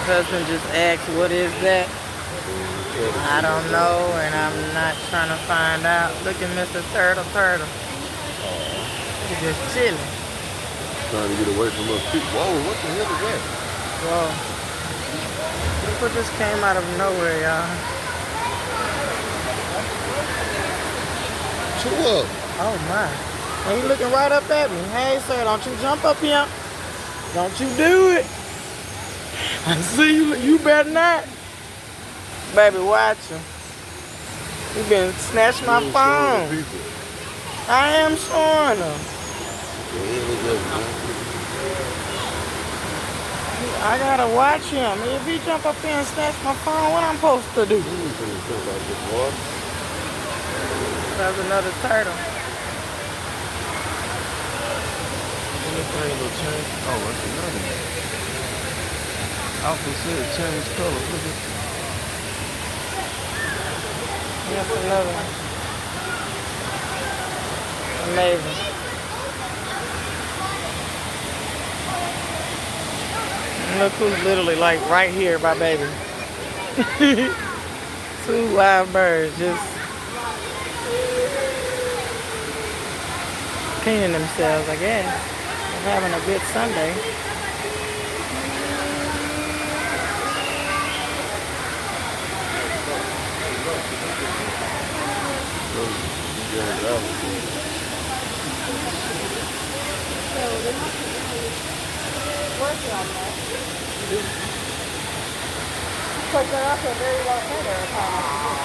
husband just asked, what is that? I don't know, and I'm not trying to find out. Look at Mr. Turtle. He's just chilling. Trying to get away from us. Whoa, what the hell is that? Whoa. Look what just came out of nowhere, y'all. Chew up. Oh my. And he looking right up at me. Hey sir, don't you jump up here. Don't you do it. I see you. You better not. Baby, watch him. You been snatching my phone. I am showing them. I gotta watch him. If he jump up here and snatch my phone, what I'm supposed to do? There's another turtle. Anything will change. Oh, that's another one. Opposite change color. Look at. That's another one. Amazing. Look who's literally like right here, my baby. 2 wild birds just cleaning themselves, I guess. They're having a good Sunday. Working on that. Because they're also very well fed.